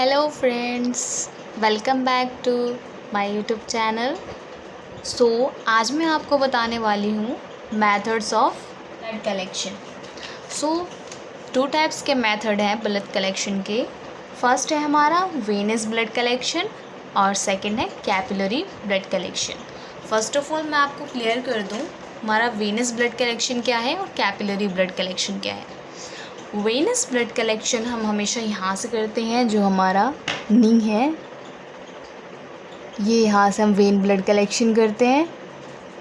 Hello friends, welcome back to my YouTube channel. आज मैं आपको बताने वाली हूँ methods of blood collection. Two types के मेथड हैं ब्लड कलेक्शन के। फर्स्ट है हमारा वेनस ब्लड कलेक्शन और सेकंड है capillary blood collection. First of all मैं आपको क्लियर कर दूँ हमारा वेनस ब्लड कलेक्शन क्या है और कैपिलरी ब्लड कलेक्शन क्या है। वेनस ब्लड कलेक्शन हम हमेशा यहाँ से करते हैं, जो हमारा नी है ये यहाँ से हम वेन ब्लड कलेक्शन करते हैं।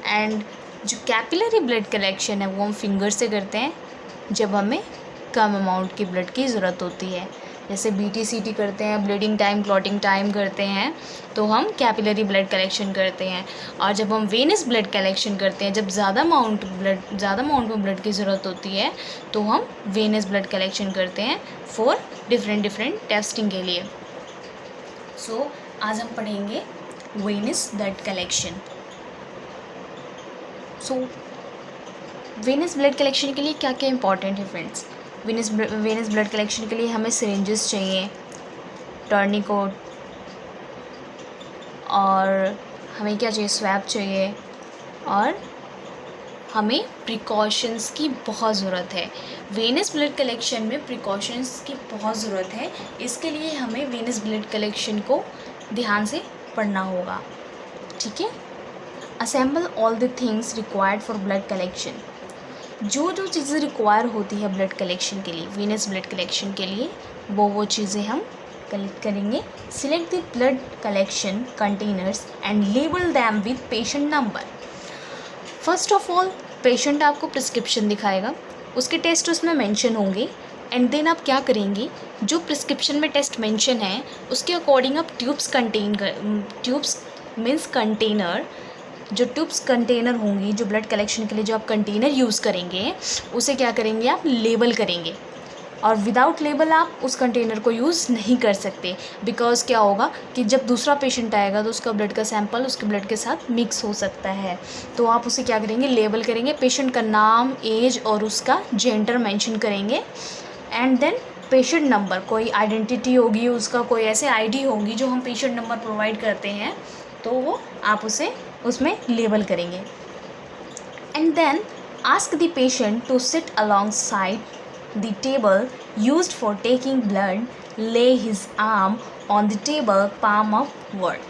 एंड जो कैपिलरी ब्लड कलेक्शन है वो हम फिंगर से करते हैं जब हमें कम अमाउंट की ब्लड की ज़रूरत होती है। जैसे BT-CT करते हैं, ब्लीडिंग टाइम, क्लॉटिंग टाइम करते हैं, तो हम कैपिलरी ब्लड कलेक्शन करते हैं। और जब हम वेनस ब्लड कलेक्शन करते हैं, जब ज़्यादा अमाउंट में ब्लड की ज़रूरत होती है, तो हम वेनस ब्लड कलेक्शन करते हैं फॉर डिफरेंट टेस्टिंग के लिए। आज हम पढ़ेंगे Venus blood collection. Venus blood collection के लिए क्या क्या इंपॉर्टेंट है फ्रेंड्स। वेनस ब्लड कलेक्शन के लिए हमें सिरिंजेस चाहिए, टर्निकोट, और हमें क्या चाहिए, स्वैब चाहिए, और हमें प्रिकॉशंस की बहुत ज़रूरत है। वेनस ब्लड कलेक्शन में प्रिकॉशंस की बहुत ज़रूरत है, इसके लिए हमें वेनस ब्लड कलेक्शन को ध्यान से पढ़ना होगा। ठीक है। Assemble all the things required for blood collection. जो चीज़ें रिक्वायर होती है ब्लड कलेक्शन के लिए, वेनस ब्लड कलेक्शन के लिए, वो चीज़ें हम कलेक्ट करेंगे। Select the blood collection containers and label them with patient number. First of all patient आपको प्रिस्क्रिप्शन दिखाएगा, उसके टेस्ट उसमें मेंशन होंगे। एंड देन आप क्या करेंगे, जो प्रिस्क्रिप्शन में टेस्ट मेंशन है उसके अकॉर्डिंग आप ट्यूब्स मीन्स कंटेनर, जो ट्यूब्स कंटेनर होंगी, जो ब्लड कलेक्शन के लिए जो आप कंटेनर यूज़ करेंगे उसे क्या करेंगे, आप लेबल करेंगे। और विदाउट लेबल आप उस कंटेनर को यूज़ नहीं कर सकते, बिकॉज़ क्या होगा कि जब दूसरा पेशेंट आएगा तो उसका ब्लड का सैंपल उसके ब्लड के साथ मिक्स हो सकता है। तो आप उसे क्या करेंगे, लेबल करेंगे, पेशेंट का नाम, एज और उसका जेंडर मेंशन करेंगे। एंड देन पेशेंट नंबर, कोई आइडेंटिटी होगी उसका, कोई ऐसे ID होगी जो हम पेशेंट नंबर प्रोवाइड करते हैं, तो वो आप उसे उसमें लेबल करेंगे। And then ask the patient to sit alongside the table used for taking blood, lay his arm on the table, palm upward.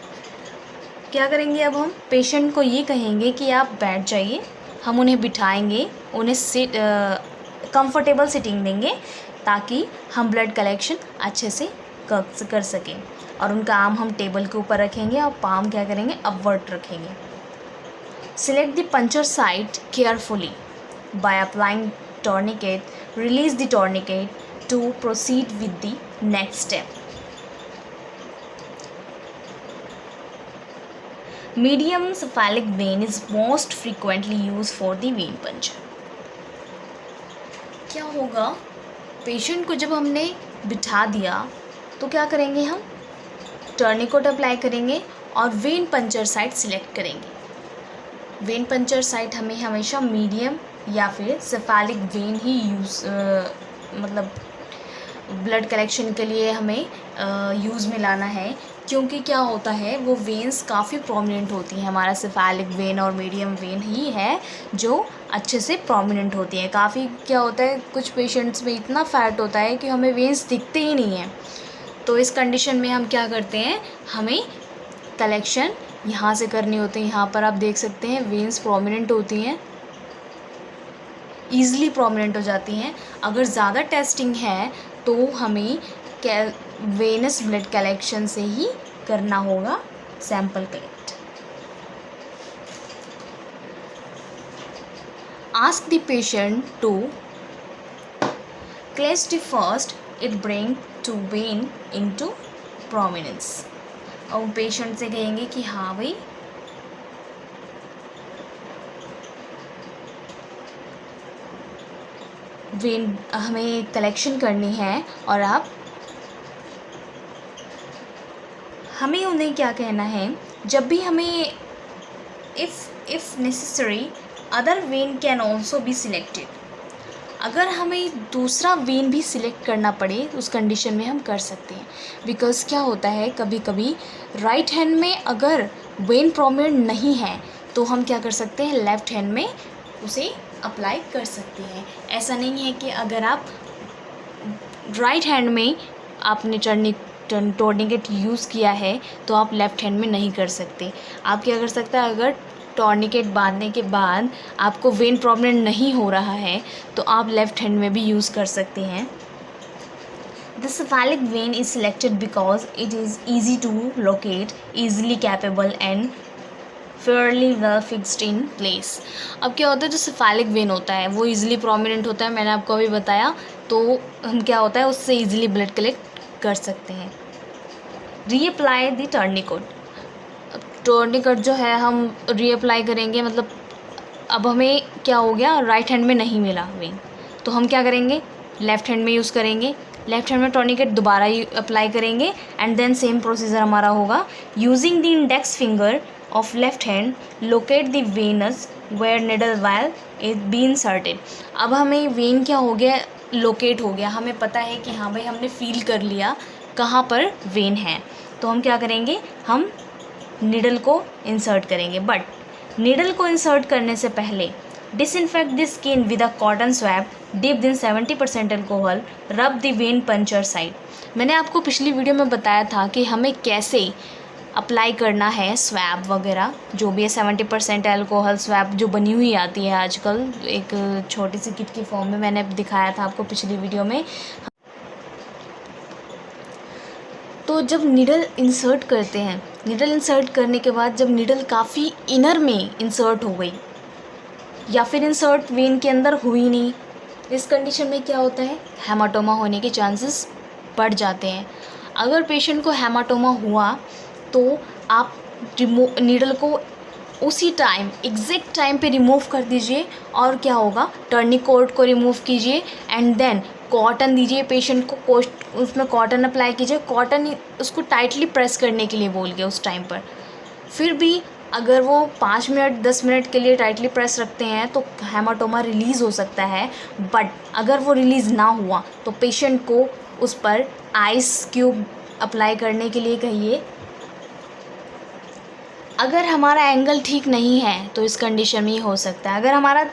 क्या करेंगे, अब हम पेशेंट को ये कहेंगे कि आप बैठ जाइए, हम उन्हें बिठाएंगे, उन्हें कंफर्टेबल सिटिंग देंगे ताकि हम ब्लड कलेक्शन अच्छे से कर सकें। और उनका आर्म हम टेबल के ऊपर रखेंगे और पाम क्या करेंगे, अपवर्ड रखेंगे। Select the puncture site carefully by applying tourniquet, release the tourniquet to proceed with the next step. Medium cephalic vein is most frequently used for the vein puncture। क्या होगा, patient को जब हमने बिठा दिया तो क्या करेंगे, हम टर्निकोट अप्लाई करेंगे और वेन पंचर साइट सिलेक्ट करेंगे। वेन पंचर साइट हमें हमेशा मीडियम या फिर सेफेलिक वेन ही मतलब ब्लड कलेक्शन के लिए हमें यूज़ में लाना है, क्योंकि क्या होता है वो वेन्स काफ़ी प्रोमिनेंट होती हैं। हमारा सेफेलिक वेन और मीडियम वेन ही है जो अच्छे से प्रोमिनेंट होती हैं। काफ़ी क्या होता है, कुछ पेशेंट्स में इतना फैट होता है कि हमें वेन्स दिखते ही नहीं हैं। तो इस कंडीशन में हम क्या करते हैं, हमें कलेक्शन यहाँ से करनी होती है। यहाँ पर आप देख सकते हैं वेन्स प्रोमिनेंट होती हैं, ईज़िली प्रोमिनेंट हो जाती हैं। अगर ज़्यादा टेस्टिंग है तो हमें वेनस ब्लड कलेक्शन से ही करना होगा sample collect. Ask the patient to clench the first it bring to vein into prominence. और पेशेंट से कहेंगे कि हाँ भाई वेन हमें कलेक्शन करनी है, और हमें उन्हें क्या कहना है, जब भी हमें if necessary other when can also be selected. अगर हमें दूसरा वेन भी सिलेक्ट करना पड़े उस कंडीशन में हम कर सकते हैं, बिकॉज़ क्या होता है कभी कभी राइट हैंड में अगर वेन प्रोमिनेंट नहीं है तो हम क्या कर सकते हैं, लेफ़्ट हैंड में उसे अप्लाई कर सकते हैं। ऐसा नहीं है कि अगर आप राइट हैंड में आपने टॉर्निकेट यूज़ किया है तो आप लेफ़्ट हैंड में नहीं कर सकते। आप क्या कर सकते हैं, अगर टॉर्निकेट बांधने के बाद आपको वेन प्रोमिनेंट नहीं हो रहा है तो आप लेफ़्ट हैंड में भी यूज़ कर सकते हैं। The cephalic vein is selected because it is easy to locate, easily capable and fairly well fixed in place। अब क्या होता है, जो cephalic vein होता है वो easily prominent होता है, मैंने आपको अभी बताया। तो हम क्या होता है उससे easily blood collect कर सकते हैं। Reapply the tourniquet। टॉर्निकेट जो है हम रीअप्लाई करेंगे, मतलब अब हमें क्या हो गया, राइट हैंड में नहीं मिला वेन, तो हम क्या करेंगे, लेफ़्ट हैंड में यूज़ करेंगे। लेफ़्ट हैंड में टॉर्निकेट दोबारा अप्लाई करेंगे एंड देन सेम प्रोसीजर हमारा होगा। Using the index finger of left hand locate the venous where needle vial is be inserted. अब हमें वेन क्या हो गया, लोकेट हो गया, हमें पता है कि हाँ भाई हमने फील कर लिया कहाँ पर वेन है। तो हम क्या करेंगे, हम नीडल को इंसर्ट करेंगे। बट नीडल को इंसर्ट करने से पहले disinfect the skin with a cotton swab dipped in 70% alcohol, रब द वेन पंचर साइड। मैंने आपको पिछली वीडियो में बताया था कि हमें कैसे अप्लाई करना है स्वैब वगैरह, जो भी है 70% अल्कोहल स्वैब जो बनी हुई आती है आजकल एक छोटी सी किट की फॉर्म में, मैंने दिखाया था आपको पिछली वीडियो में। तो जब नीडल इंसर्ट करते हैं, नीडल इंसर्ट करने के बाद जब नीडल काफ़ी इनर में इंसर्ट हो गई या फिर इंसर्ट वेन के अंदर हुई नहीं, इस कंडीशन में क्या होता है, हेमाटोमा होने के चांसेस बढ़ जाते हैं। अगर पेशेंट को हेमाटोमा हुआ तो आप नीडल को उसी टाइम एग्जैक्ट टाइम पे रिमूव कर दीजिए और क्या होगा, टर्निकोट को रिमूव कीजिए एंड देन कॉटन दीजिए पेशेंट को, उसमें कॉटन अप्लाई कीजिए। कॉटन उसको टाइटली प्रेस करने के लिए बोल गया उस टाइम पर। फिर भी अगर वो 5 मिनट 10 मिनट के लिए टाइटली प्रेस रखते हैं तो हेमाटोमा रिलीज़ हो सकता है। बट अगर वो रिलीज़ ना हुआ तो पेशेंट को उस पर आइस क्यूब अप्लाई करने के लिए कहिए। अगर हमारा एंगल ठीक नहीं है तो इस कंडीशन में ही हो सकता है। अगर हमारा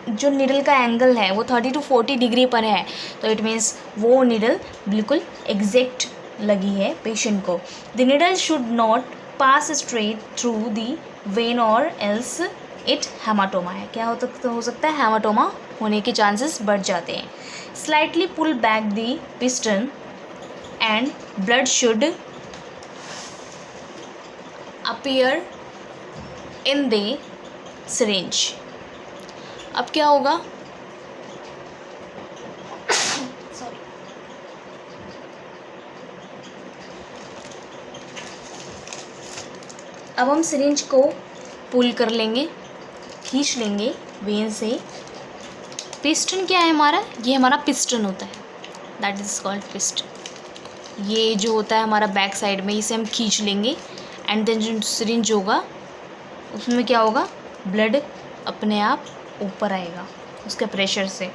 जो नीडल का एंगल है वो 30 to 40 डिग्री पर है तो इट मीन्स वो नीडल बिल्कुल एग्जैक्ट लगी है पेशेंट को। The needle should not pass straight through the when और एल्स इट हेमाटोमा है। क्या हो सकता है, हेमाटोमा होने के चांसेस बढ़ जाते हैं। Slightly pull back the piston and blood should appear in the syringe. अब क्या होगा, सॉरी, अब हम सिरिंज को पुल कर लेंगे, खींच लेंगे वेन से। पिस्टन क्या है हमारा, ये हमारा पिस्टन होता है, दैट इज कॉल्ड पिस्टन। ये जो होता है हमारा बैक साइड में, इसे हम खींच लेंगे एंड देन जो सिरिंज होगा उसमें क्या होगा, ब्लड अपने आप ऊपर आएगा उसके प्रेशर से।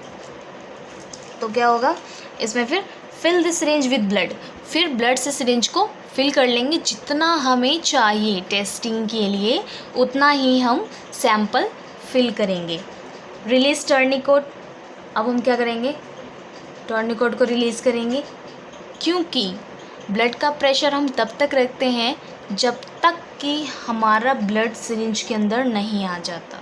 तो क्या होगा इसमें, फिर fill the syringe with blood, फिर ब्लड से सिरिंज को फिल कर लेंगे जितना हमें चाहिए टेस्टिंग के लिए, उतना ही हम सैंपल फिल करेंगे। रिलीज टर्निकोट, अब हम क्या करेंगे, टर्निकोट को रिलीज़ करेंगे, क्योंकि ब्लड का प्रेशर हम तब तक रखते हैं जब तक कि हमारा ब्लड सिरिंज के अंदर नहीं आ जाता।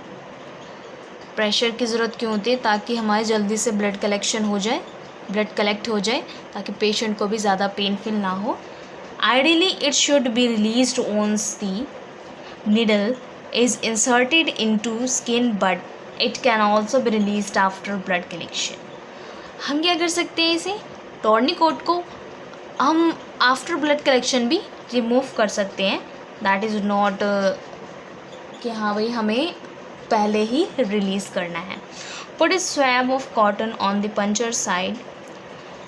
प्रेशर की ज़रूरत क्यों होती है, ताकि हमारे जल्दी से ब्लड कलेक्शन हो जाए, ब्लड कलेक्ट हो जाए, ताकि पेशेंट को भी ज़्यादा पेन फील ना हो। Ideally it should be released owns the needle is inserted into skin, but it can also be released after blood collection. हम क्या कर सकते हैं, इसे टॉर्निकोट को हम आफ्टर ब्लड कलेक्शन भी रिमूव कर सकते हैं। दैट इज़ नॉट कि हाँ भाई हमें पहले ही रिलीज़ करना है। Put a swab of cotton on the puncture side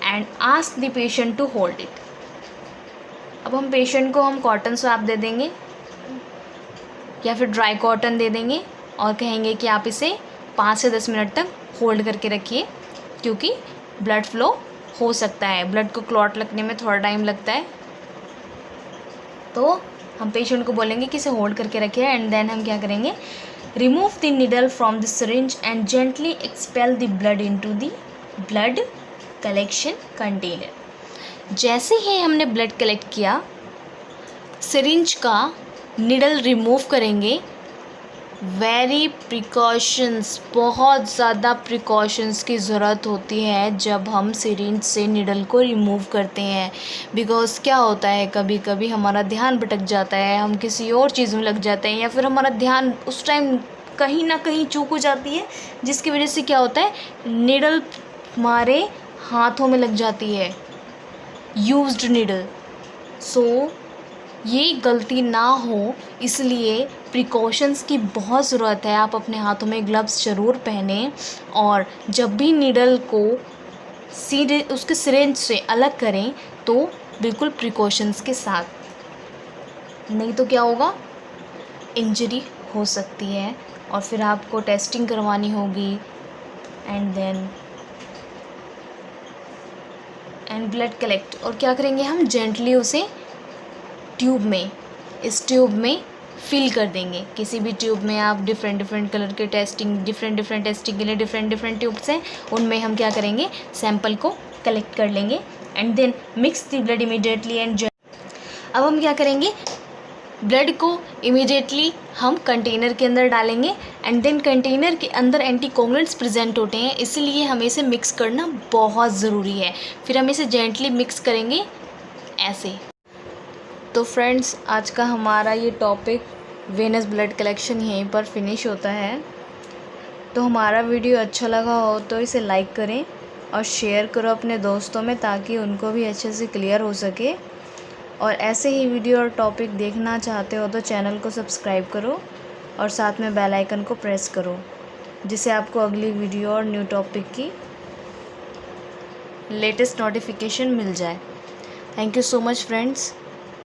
and ask the patient to hold it. अब हम पेशेंट को हम कॉटन स्वैब दे देंगे या फिर ड्राई कॉटन दे देंगे और कहेंगे कि आप इसे 5 से 10 मिनट तक होल्ड करके रखिए क्योंकि ब्लड फ्लो हो सकता है, ब्लड को क्लॉट लगने में थोड़ा टाइम लगता है। तो हम पेशेंट को बोलेंगे कि इसे होल्ड करके रखिए एंड देन हम क्या करेंगे, remove the needle from the syringe and gently expel the blood into the blood collection container. जैसे ही हमने ब्लड कलेक्ट किया, सिरिंज का निडल रिमूव करेंगे। वेरी प्रिकॉशंस, बहुत ज़्यादा प्रिकॉशंस की ज़रूरत होती है जब हम सिरिंज से निडल को रिमूव करते हैं। बिकॉज़ क्या होता है, कभी कभी हमारा ध्यान भटक जाता है, हम किसी और चीज़ में लग जाते हैं, या फिर हमारा ध्यान उस टाइम कहीं ना कहीं चूक हो जाती है, जिसकी वजह से क्या होता है, निडल हमारे हाथों में लग जाती है, यूज्ड निडल। सो ये गलती ना हो, इसलिए प्रिकॉशंस की बहुत ज़रूरत है। आप अपने हाथों में ग्लव्स ज़रूर पहनें, और जब भी नीडल को उसके सिरिंज से अलग करें तो बिल्कुल प्रिकॉशंस के साथ, नहीं तो क्या होगा, इंजरी हो सकती है और फिर आपको टेस्टिंग करवानी होगी एंड ब्लड कलेक्ट। और क्या करेंगे, हम जेंटली उसे ट्यूब में, इस ट्यूब में फिल कर देंगे। किसी भी ट्यूब में आप डिफरेंट कलर के डिफरेंट टेस्टिंग के लिए डिफरेंट ट्यूब्स हैं, उनमें हम क्या करेंगे, सैंपल को कलेक्ट कर लेंगे and then mix the blood immediately and अब हम क्या करेंगे, ब्लड को इमीडिएटली हम कंटेनर के अंदर डालेंगे एंड देन कंटेनर के अंदर एंटीकोगुलेंट्स प्रेजेंट होते हैं, इसलिए हमें इसे मिक्स करना बहुत ज़रूरी है। फिर हम इसे जेंटली मिक्स करेंगे ऐसे। तो फ्रेंड्स, आज का हमारा ये टॉपिक वेनस ब्लड कलेक्शन यहीं पर फिनिश होता है। तो हमारा वीडियो अच्छा लगा हो तो इसे लाइक करें और शेयर करो अपने दोस्तों में, ताकि उनको भी अच्छे से क्लियर हो सके। और ऐसे ही वीडियो और टॉपिक देखना चाहते हो तो चैनल को सब्सक्राइब करो और साथ में बेल आइकन को प्रेस करो, जिससे आपको अगली वीडियो और न्यू टॉपिक की लेटेस्ट नोटिफिकेशन मिल जाए। Thank you so much friends.